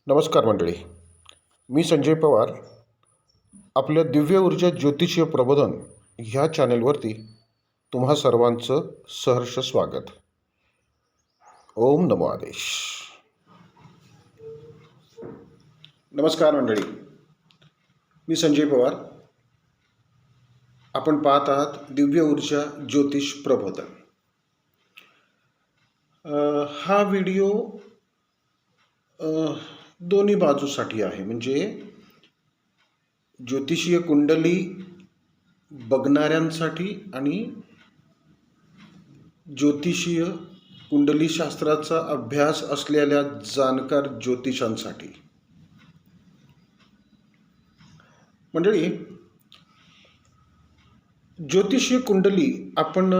नमस्कार मंडळी. मी संजय पवार. आपल्या दिव्य ऊर्जा ज्योतिषीय प्रबोधन ह्या चॅनेलवरती तुम्हा सर्वांचं सहर्ष स्वागत. ओम नमो आदेश. नमस्कार मंडळी, मी संजय पवार. आपण पाहत आहात दिव्य ऊर्जा ज्योतिष प्रबोधन. हा व्हिडिओ दोन्ही बाजूसाठी आहे. म्हणजे ज्योतिषीय कुंडली बघणाऱ्यांसाठी आणि ज्योतिषीय कुंडलीशास्त्राचा अभ्यास असलेल्या जाणकार ज्योतिषांसाठी. मंडळी, ज्योतिषीय कुंडली आपण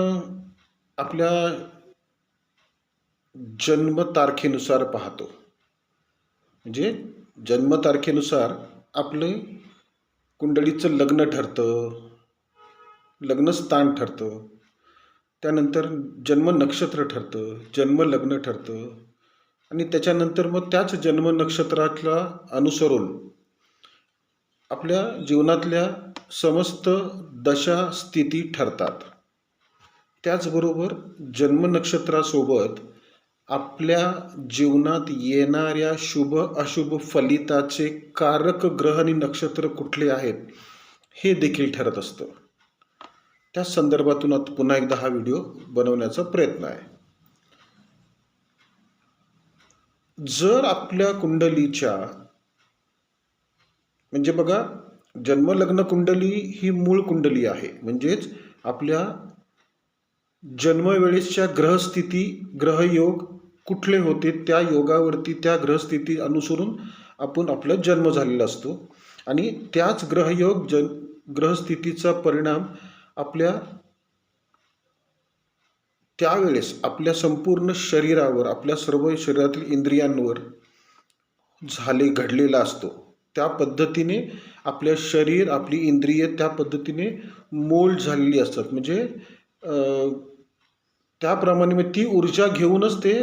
आपल्या जन्मतारखेनुसार पाहतो. म्हणजे जन्मतारखेनुसार आपलं कुंडलीचं लग्न ठरतं, लग्नस्थान ठरतं, त्यानंतर जन्म नक्षत्र ठरतं, जन्म लग्न ठरतं आणि त्याच्यानंतर मग त्याच जन्म नक्षत्राला अनुसरून आपल्या जीवनातल्या समस्त दशा स्थिती ठरतात. त्याचबरोबर जन्म नक्षत्रासोबत आपल्या जीवनात येणाऱ्या शुभ अशुभ फलिताचे कारक ग्रह आणि नक्षत्र कुठले आहेत हे देखील ठरत असतं. त्या संदर्भातून आता पुन्हा एकदा हा व्हिडिओ बनवण्याचा प्रयत्न आहे. जर आपल्या कुंडलीच्या, म्हणजे बघा, जन्मलग्न कुंडली ही मूळ कुंडली आहे. म्हणजेच आपल्या जन्मवेळेसच्या ग्रहस्थिती, ग्रहयोग कुठले होते त्या योगावरती, त्या ग्रहस्थिती अनुसरून आपण आपला जन्म झालेला असतो आणि त्याच ग्रहयोग ग्रहस्थितीचा परिणाम आपल्या त्यावेळेस आपल्या संपूर्ण शरीरावर, आपल्या सर्व शरीरातील इंद्रियांवर घडलेला असतो. त्या पद्धतीने आपल्या शरीर, आपली इंद्रिय त्या पद्धतीने मोल्ड झालेली असतात. म्हणजे त्याप्रमाणे ती ऊर्जा घेऊनच ते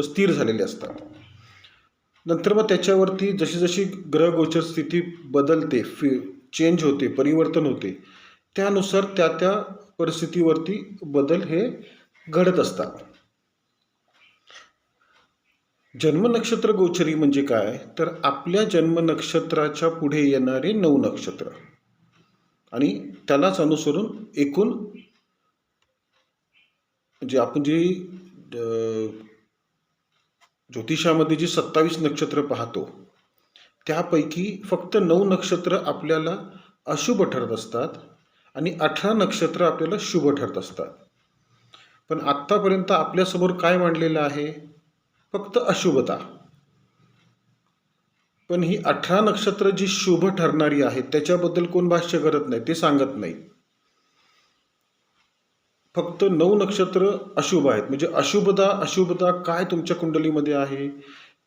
स्थिर झालेले असतात. नंतर मग त्याच्यावरती जशी जशी ग्रहगोचर स्थिती बदलते, चेंज होते, परिवर्तन होते, त्यानुसार त्या त्या परिस्थितीवरती बदल हे घडत असतात. जन्म नक्षत्र गोचरी म्हणजे काय, तर आपल्या जन्म नक्षत्राच्या पुढे येणारे 9 नक्षत्र आणि त्यालाच अनुसरून एकूण, म्हणजे आपण जी ज्योतिषामध्ये जी 27 नक्षत्र पाहतो त्यापैकी फक्त 9 नक्षत्र आपल्याला अशुभ ठरत असतात आणि 18 नक्षत्र आपल्याला शुभ ठरत असतात. पण आत्तापर्यंत आपल्यासमोर काय मांडलेलं आहे? फक्त अशुभता. पण ही 18 नक्षत्र जी शुभ ठरणारी आहेत त्याच्याबद्दल कोण भाष्य करत नाही, ते सांगत नाही. फक्त 9 नक्षत्र अशुभ आहेत. म्हणजे अशुभता काय तुमच्या कुंडलीमध्ये आहे,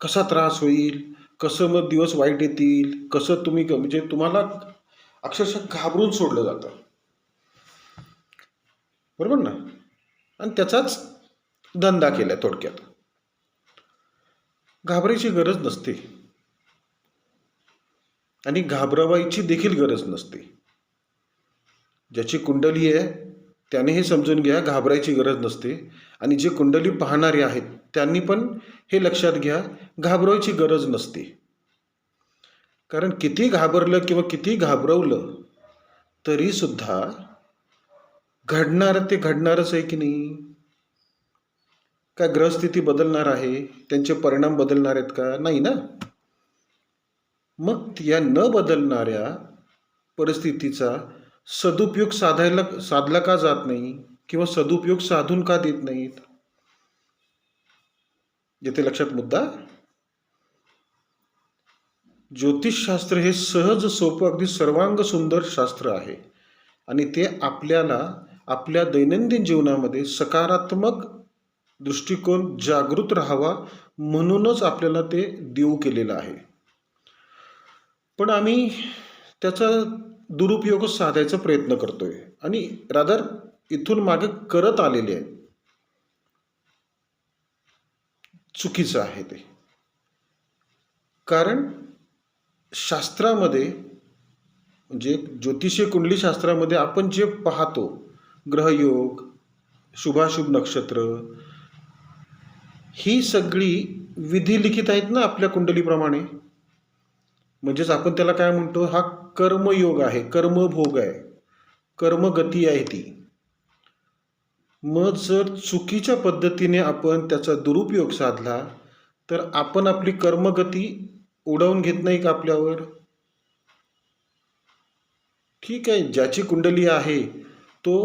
कसा त्रास होईल, कसं मग दिवस वाईट येतील, कसं तुम्ही, म्हणजे तुम्हाला अक्षरशः घाबरून सोडलं जातं, बरोबर ना? आणि त्याचाच धंदा केलाय थोडक्यात. घाबरायची गरज नसते आणि घाबरवायची देखील गरज नसते. ज्याची कुंडली आहे त्याने हे समजून घ्या, घाबरायची गरज नसते. आणि जे कुंडली पाहणारे आहेत त्यांनी पण हे लक्षात घ्या, घाबरायची गरज नसते. कारण किती घाबरलं किंवा किती घाबरवलं तरी सुद्धा घडणार ते घडणारच आहे की नाही? काय ग्रहस्थिती बदलणार आहे, त्यांचे परिणाम बदलणार आहेत का? नाही ना. मग या न बदलणाऱ्या परिस्थितीचा सदुपयोग साधला का जात नाही किंवा सदुपयोग साधून का देत नाहीत? येथे लक्षात मुद्दा. ज्योतिषशास्त्र हे सहज सोपं, अगदी सर्वांग सुंदर शास्त्र आहे आणि ते आपल्याला आपल्या दैनंदिन जीवनामध्ये सकारात्मक दृष्टिकोन जागृत राहावा म्हणूनच आपल्याला ते देऊ केलेलं आहे. पण आम्ही त्याचा दुरुपयोग साधायचा प्रयत्न करतोय आणि रादर इथून मागे करत आलेले आहे. चुकीचं आहे ते. कारण शास्त्रामध्ये म्हणजे ज्योतिषीय कुंडली शास्त्रामध्ये आपण जे पाहतो, ग्रहयोग, शुभाशुभ नक्षत्र, ही सगळी विधी लिखित आहेत ना आपल्या कुंडलीप्रमाणे. म्हणजेच आपण त्याला काय म्हणतो, हा कर्मयोग आहे, कर्मभोग आहे, कर्मगती आहे ती. मग जर चुकीच्या पद्धतीने आपण त्याचा दुरुपयोग साधला तर आपण आपली कर्मगती उडवून घेत नाही का आपल्यावर. ठीक आहे, ज्याची कुंडली आहे तो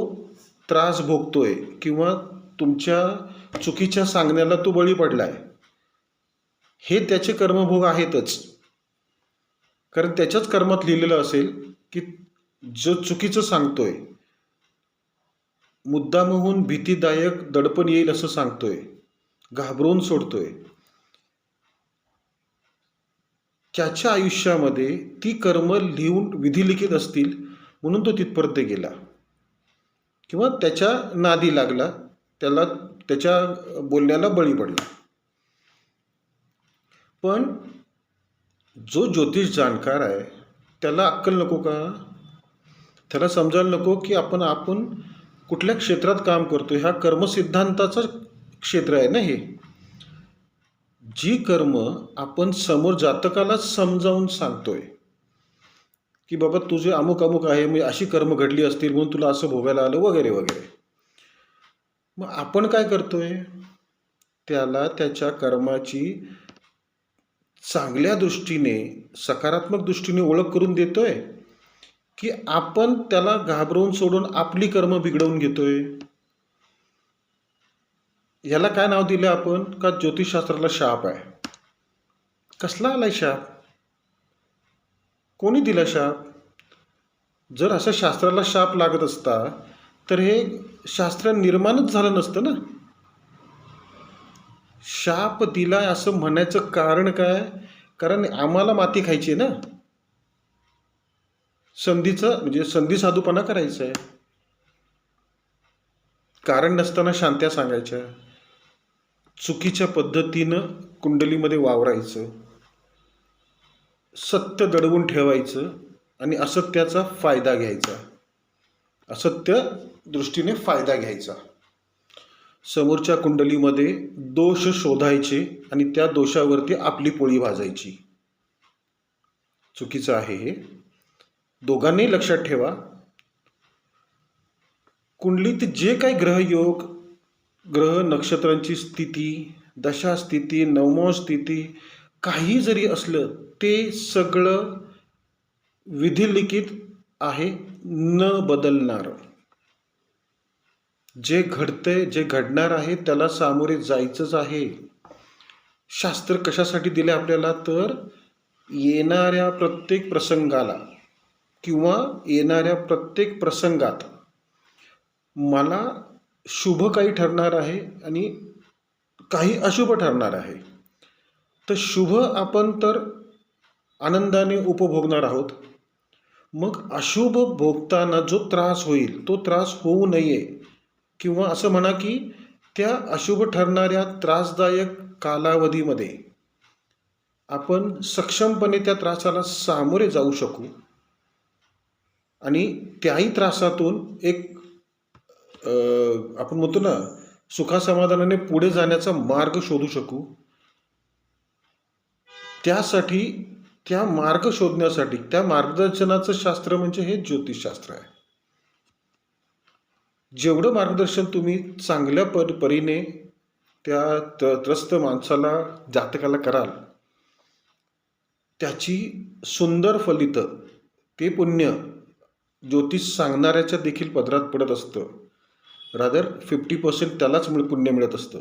त्रास भोगतोय किंवा तुमच्या चुकीच्या सांगण्याला तो बळी पडलाय, हे त्याचे कर्मभोग आहेतच. कारण त्याच्याच कर्मात लिहिलेलं असेल की जो चुकीचं सांगतोय, मुद्दामहून भीतीदायक दडपण येईल असं सांगतोय, घाबरवून सोडतोय, त्याच्या आयुष्यामध्ये ती कर्म लिहून विधी लिखित असतील म्हणून तो तिथपर्यंत गेला किंवा त्याच्या नादी लागला, त्याला त्याच्या बोलण्याला बळी पडला. पण जो ज्योतिष जाणकार आहे त्याला अक्कल नको का? त्याला समजायला नको की आपण कुठल्या क्षेत्रात काम करतोय. हा कर्मसिद्धांताचं क्षेत्र आहे ना हे. जी कर्म आपण समोर जातकालाच समजावून सांगतोय की बाबा तुझे अमुक अमुक आहे, म्हणजे अशी कर्म घडली असतील म्हणून तुला असं भोगायला आलं वगैरे वगैरे. मग आपण काय करतोय, त्याला त्याच्या कर्माची चांगल्या दृष्टीने, सकारात्मक दृष्टीने ओळख करून देतोय की आपण त्याला घाबरवून सोडून आपली कर्म बिघडवून घेतोय. याला काय नाव दिलं आपण, का ज्योतिषशास्त्राला शाप आहे. कसला आलाय शाप? कोणी दिला शाप? जर असं शास्त्राला शाप लागत असता तर हे शास्त्र निर्माणच झालं नसतं ना. शाप दिलाय असं म्हणायचं कारण काय? कारण आम्हाला माती खायची आहे ना. संधीचं म्हणजे संधी साधूपणा करायचा आहे. कारण नसताना शांत्या सांगायच्या, चुकीच्या पद्धतीनं कुंडलीमध्ये वावरायचं, सत्य दडवून ठेवायचं आणि असत्याचा फायदा घ्यायचा, असत्य दृष्टीने फायदा घ्यायचा. समोरच्या कुंडलीमध्ये दोष शोधायचे आणि त्या दोषावरती आपली पोळी भाजायची. चुकीचं आहे हे. दोघांनी लक्षात ठेवा, कुंडलीत जे काही ग्रहयोग, ग्रह नक्षत्रांची स्थिती, दशा स्थिती, नवमो स्थिती काही जरी असलं ते सगळं विधिलिखित आहे, न बदलणार. जे घडतंय, जे घडणार आहे त्याला सामोरे जायचंच आहे. शास्त्र कशासाठी दिले आपल्याला, तर येणाऱ्या प्रत्येक प्रसंगाला किंवा येणाऱ्या प्रत्येक प्रसंगात मला शुभ काही ठरणार आहे आणि काही अशुभ ठरणार आहे. तर शुभ आपण तर आनंदाने उपभोगणार आहोत. मग अशुभ भोगताना जो त्रास होईल तो त्रास होऊ नये, किंवा असं म्हणा की त्या अशुभ ठरणाऱ्या त्रासदायक कालावधीमध्ये आपण सक्षमपणे त्या त्रासाला सामोरे जाऊ शकू आणि त्याही त्रासातून एक आपण म्हणतो ना सुखासमाधानाने पुढे जाण्याचा मार्ग शोधू शकू. त्यासाठी त्या मार्ग शोधण्यासाठी त्या मार्गदर्शनाचं शास्त्र म्हणजे हे ज्योतिषशास्त्र आहे. जेवढं मार्गदर्शन तुम्ही चांगल्या परीने त्या त्रस्त माणसाला, जातकाला कराल, त्याची सुंदर फलितं, ते पुण्य ज्योतिष सांगणाऱ्याच्या देखील पदरात पडत असतं. रादर 50% त्यालाच पुण्य मिळत असतं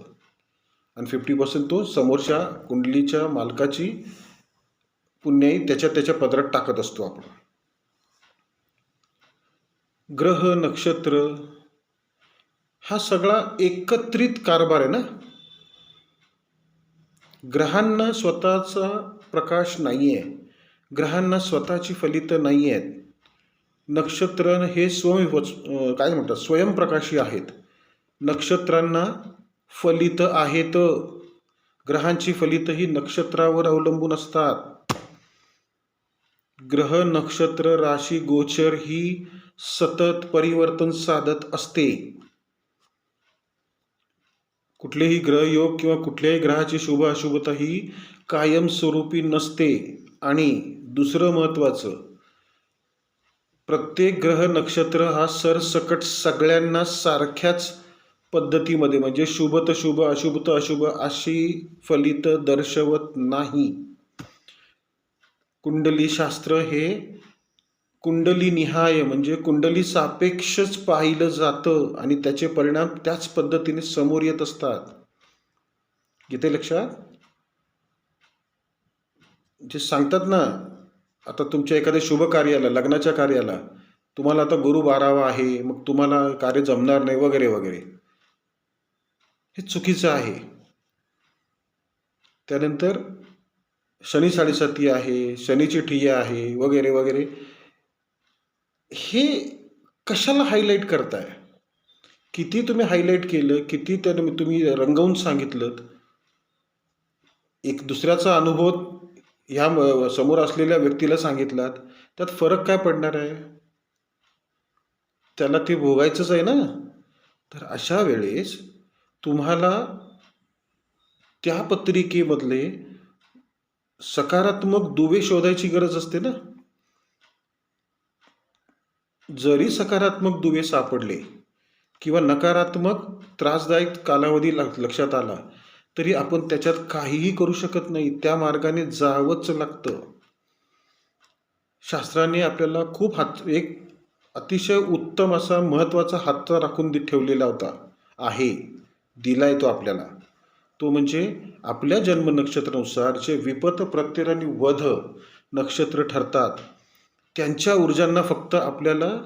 आणि 50% तो समोरच्या कुंडलीच्या मालकाची पुण्याई त्याच्या पदरात टाकत असतो आपण. ग्रह नक्षत्र हा सगळा एकत्रित कारभार आहे ना. ग्रहांना स्वतःचा प्रकाश नाही आहे, ग्रहांना स्वतःची फलितं नाही आहेत. नक्षत्र हे काय म्हणतात, स्वयंप्रकाशी आहेत. नक्षत्रांना फलितं आहेत. ग्रहांची फलितही नक्षत्रावर अवलंबून असतात. ग्रह, नक्षत्र, राशी, गोचर ही सतत परिवर्तन साधत असते. कुठलेही ग्रहयोग किंवा कुठल्याही ग्रहाची शुभ अशुभता ही कायमस्वरूपी नसते. आणि दुसरं महत्त्वाचं, प्रत्येक ग्रह नक्षत्र हा सरसकट सगळ्यांना सारख्याच पद्धतीमध्ये म्हणजे शुभ तर शुभ, अशुभ तर अशुभ अशी फलित दर्शवत नाही. कुंडली शास्त्र हे कुंडली निहाय म्हणजे कुंडली सापेक्षच पाहिलं जातं आणि त्याचे परिणाम त्याच पद्धतीने समोर येत असतात. येते लक्षात? जे सांगतात ना, आता तुमच्या एखाद्या शुभ कार्याला, लग्नाच्या कार्याला तुम्हाला आता गुरु 12वा आहे, मग तुम्हाला कार्य जमणार नाही वगैरे वगैरे, हे चुकीचं आहे. त्यानंतर शनी 7.5 आहे, शनीची ठिय्या आहे वगैरे वगैरे, हे कशाला हायलाईट करताय? किती तुम्ही हायलाईट केलं, किती त्यानं तुम्ही रंगवून सांगितलं, एक दुसऱ्याचा अनुभव ह्या समोर असलेल्या व्यक्तीला सांगितलात, त्यात फरक काय पडणार आहे? त्याला ते भोगायचंच आहे ना. तर अशा वेळेस तुम्हाला त्या पत्रिकेमधले सकारात्मक दुवे शोधायची गरज असते ना. जरी सकारात्मक दुवे सापडले किंवा नकारात्मक त्रासदायक कालावधी लक्षात आला तरी आपण त्याच्यात काहीही करू शकत नाही. त्या मार्गाने जावंच लागतं. शास्त्राने आपल्याला खूप एक अतिशय उत्तम असा महत्त्वाचा हातचा राखून ठेवलेला आहे, दिलाय तो आपल्याला. तो म्हणजे आपल्या जन्म नक्षत्रानुसार जे विपत, प्रत्यय आणि वध नक्षत्र ठरतात त्यांच्या ऊर्जांना फक्त आपल्याला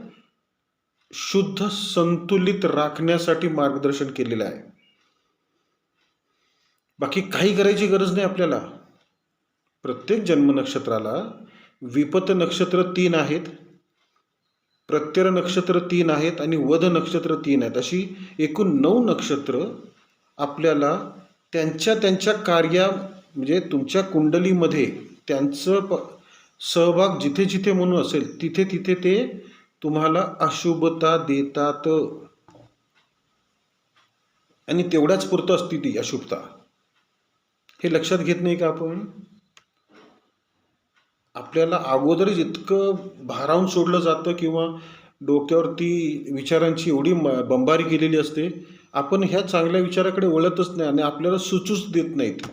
शुद्ध संतुलित राखण्यासाठी मार्गदर्शन केलेलं आहे. बाकी काही करायची गरज नाही आपल्याला. प्रत्येक जन्म नक्षत्राला विपत नक्षत्र 3 आहेत, प्रत्यय नक्षत्र 3 आहेत आणि वध नक्षत्र 3 आहेत. अशी एकूण 9 नक्षत्र आपल्याला त्यांच्या कार्या म्हणजे तुमच्या कुंडलीमध्ये त्यांचं सहभाग जिथे जिथे म्हणून असेल तिथे तिथे ते तुम्हाला अशुभता देतात. आणि तेवढ्याच पुरतं असते ती अशुभता. हे लक्षात घेत नाही का आपण? आपल्याला अगोदरच इतकं भारावून सोडलं जातं किंवा डोक्यावरती विचारांची एवढी बंबारी केलेली असते, आपण ह्या चांगल्या विचाराकडे वळतच नाही आणि आपल्याला सुचूच देत नाहीत.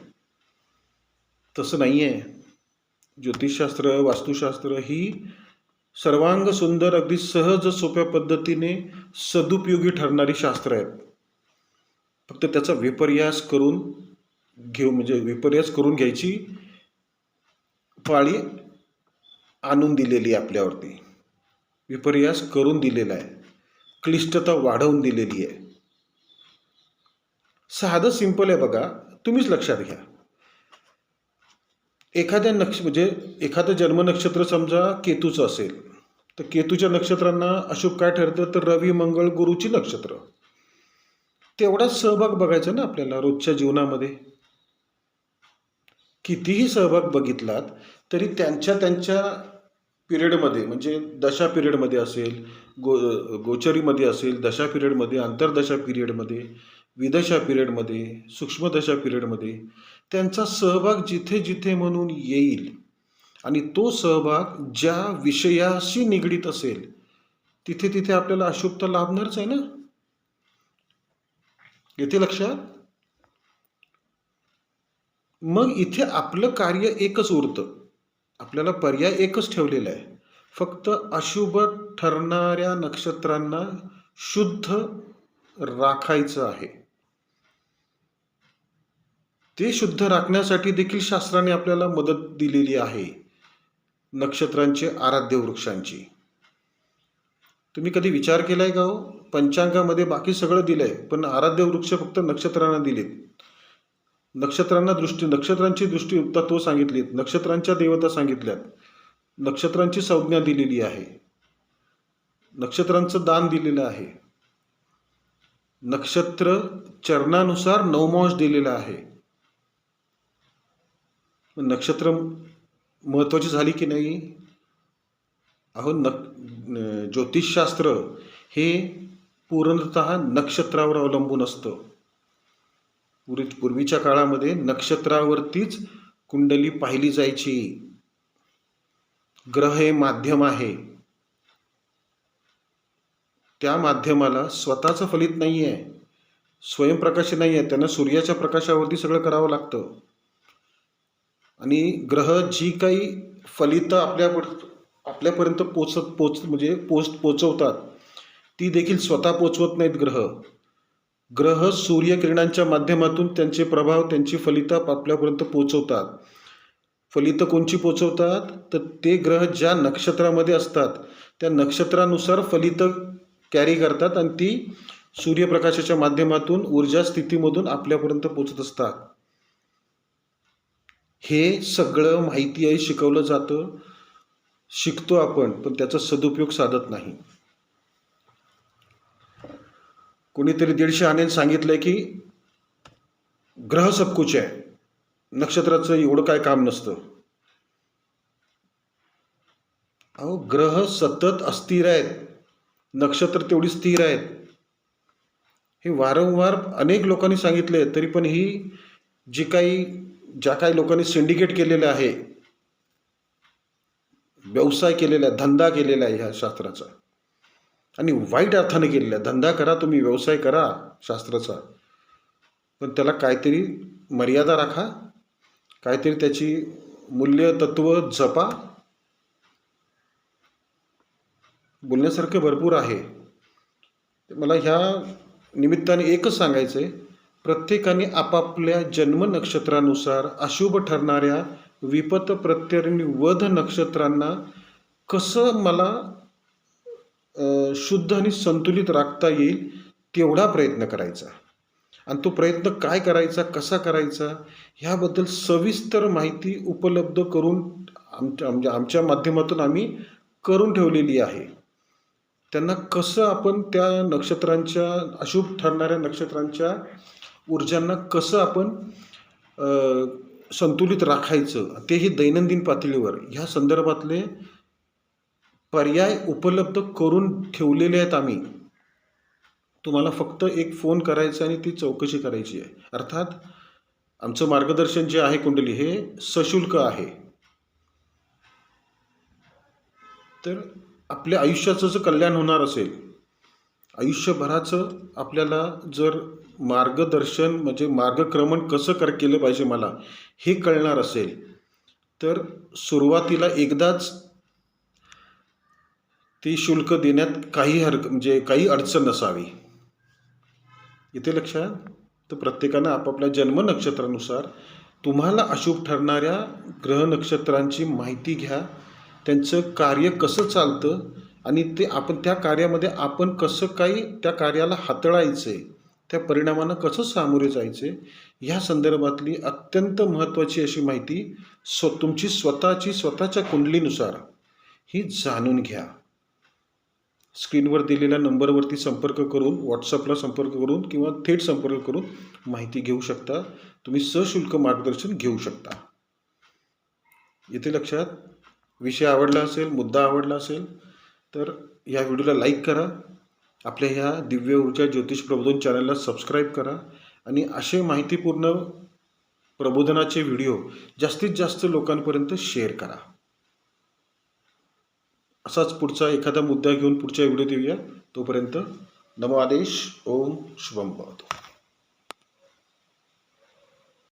तसं नाही आहे. ज्योतिषशास्त्र, वास्तुशास्त्र ही सर्वांग सुंदर, अगदी सहज सोप्या पद्धतीने सदुपयोगी ठरणारी शास्त्र आहेत. फक्त त्याचा विपर्यास करून म्हणजे विपर्यास करून घ्यायची पाळी आणून दिलेली आहे आपल्यावरती. विपर्यास करून दिलेला आहे, क्लिष्टता वाढवून दिलेली आहे. साधं सिंपल आहे बघा, तुम्हीच लक्षात घ्या. एखाद्या म्हणजे एखादं जन्म नक्षत्र समजा केतूचं असेल तर केतूच्या नक्षत्रांना अशुभ काय ठरतं तर रवी, मंगळ, गुरुची नक्षत्र. तेवढाच सहभाग बघायचा ना आपल्याला रोजच्या जीवनामध्ये. कितीही सहभाग बघितलात तरी त्यांच्या पिरियडमध्ये म्हणजे दशा पिरियडमध्ये असेल, गोचरीमध्ये असेल, दशा पिरियडमध्ये, अंतर्दशा पिरियडमध्ये, विदशा पिरियडमध्ये, सूक्ष्मदशा पिरियडमध्ये त्यांचा सहभाग जिथे जिथे म्हणून येईल आणि तो सहभाग ज्या विषयाशी निगडीत असेल तिथे तिथे आपल्याला अशुभता लाभणारच आहे ना. येथे लक्षात? मग इथे आपलं कार्य एकच उरतं. आपल्याला पर्याय एकच ठेवलेला आहे, फक्त अशुभ ठरणाऱ्या नक्षत्रांना शुद्ध राखायचं आहे. ते शुद्ध राखण्यासाठी देखील शास्त्राने आपल्याला मदत दिलेली आहे, नक्षत्रांचे आराध्य वृक्षांची. तुम्ही कधी विचार केलाय का हो? पंचांगामध्ये बाकी सगळं दिलंय पण आराध्य वृक्ष फक्त नक्षत्रांना दिलेत. नक्षत्रांची दृष्टी तत्व सांगितलीत, नक्षत्रांच्या देवता सांगितल्यात, नक्षत्रांची संज्ञा दिलेली आहे, नक्षत्रांचं दान दिलेलं आहे, नक्षत्र चरणानुसार 9 दिलेला आहे. मग नक्षत्र महत्त्वाची झाली की नाही? अहो ज्योतिषशास्त्र हे पूर्णतः नक्षत्रावर अवलंबून असतं. पूर्वीच्या काळामध्ये नक्षत्रावरतीच कुंडली पाहिली जायची. ग्रह हे माध्यम आहे. त्या माध्यमाला स्वतःचं फलित नाही आहे, स्वयंप्रकाश नाही आहे. त्यांना सूर्याच्या प्रकाशावरती सगळं करावं लागतं. आणि ग्रह जी काही फलितं आपल्यापर्यंत पोचवतात ती देखील स्वतः पोचवत नाहीत. ग्रह सूर्यकिरणांच्या माध्यमातून त्यांचे प्रभाव, त्यांची फलितं आपल्यापर्यंत पोचवतात. फलितं कोणची पोचवतात? तर ते ग्रह ज्या नक्षत्रामध्ये असतात त्या नक्षत्रानुसार फलितं कॅरी करतात आणि ती सूर्यप्रकाशाच्या माध्यमातून ऊर्जा स्थितीमधून आपल्यापर्यंत पोचत असतात. हे सगळं माहिती आहे, शिकवलं जातं, शिकतो आपण, पण त्याचा सदुपयोग साधत नाही. कोणीतरी 150 आण्याने सांगितलंय की ग्रह सब कुछ आहे, नक्षत्राचं एवढं काय काम नसतं. अहो, ग्रह सतत अस्थिर आहेत, नक्षत्र तेवढी स्थिर आहेत. हे वारंवार अनेक लोकांनी सांगितले, तरी पण ही ज्या काही लोकांनी सिंडिकेट केलेलं आहे, व्यवसाय केलेला आहे, धंदा केलेला आहे ह्या शास्त्राचा, आणि वाईट अर्थाने केलेला आहे. धंदा करा तुम्ही, व्यवसाय करा शास्त्राचा, पण त्याला काहीतरी मर्यादा राखा, काहीतरी त्याची मूल्य तत्व जपा. बोलण्यासारखं भरपूर आहे. मला ह्या निमित्ताने एकच सांगायचं आहे, प्रत्येकाने आपापल्या जन्म नक्षत्रानुसार अशुभ ठरणाऱ्या विपत प्रत्यय आणि वध नक्षत्रांना कसं मला शुद्ध आणि संतुलित राखता येईल तेवढा प्रयत्न करायचा. आणि तो प्रयत्न काय करायचा, कसा करायचा, ह्याबद्दल सविस्तर माहिती उपलब्ध करून आमच्या माध्यमातून आम्ही करून ठेवलेली आहे. त्यांना कसं आपण त्या नक्षत्रांच्या, अशुभ ठरणाऱ्या नक्षत्रांच्या ऊर्जांना कसं आपण संतुलित राखायचं, तेही दैनंदिन पातळीवर ह्या संदर्भातले पर्याय उपलब्ध करून ठेवलेले आहेत आम्ही. तुम्हाला फक्त एक फोन करायचा आणि ती चौकशी करायची आहे. अर्थात आमचं मार्गदर्शन जे आहे कुंडली, हे सशुल्क आहे. तर आपल्या आयुष्याचं जर कल्याण होणार असेल, आयुष्यभराचं आपल्याला जर मार्गदर्शन म्हणजे मार्गक्रमण कसं केलं पाहिजे मला हे कळणार असेल, तर सुरुवातीला एकदाच ती शुल्क देण्यात काही अडचण नसावी. इथे लक्षात. तर प्रत्येकानं आपापल्या जन्म नक्षत्रानुसार तुम्हाला अशुभ ठरणाऱ्या ग्रह नक्षत्रांची माहिती घ्या, त्यांचं कार्य कसं चालतं आणि त्या कार्यामध्ये आपण कसं काही त्या कार्याला हाताळायचे, त्या परिणामांना कसं सामोरे जायचे, ह्या संदर्भातली अत्यंत महत्त्वाची अशी माहिती तुमची स्वतःच्या कुंडलीनुसार ही जाणून घ्या. स्क्रीनवर दिलेल्या नंबरवरती संपर्क करून, व्हॉट्सअपला संपर्क करून किंवा थेट संपर्क करून माहिती घेऊ शकता. तुम्ही सशुल्क मार्गदर्शन घेऊ शकता. इथे लक्षात. विषय आवडला असेल, मुद्दा आवडला असेल तर या व्हिडिओला लाईक करा, आपल्या ह्या दिव्य ऊर्जा ज्योतिष प्रबोधन चॅनलला सबस्क्राईब करा आणि असे माहितीपूर्ण प्रबोधनाचे व्हिडिओ जास्तीत जास्त लोकांपर्यंत शेअर करा. असाच पुढचा एखादा मुद्दा घेऊन पुढच्या व्हिडिओत येऊया. तोपर्यंत नमो आदेश. ओम शुभम भवतु.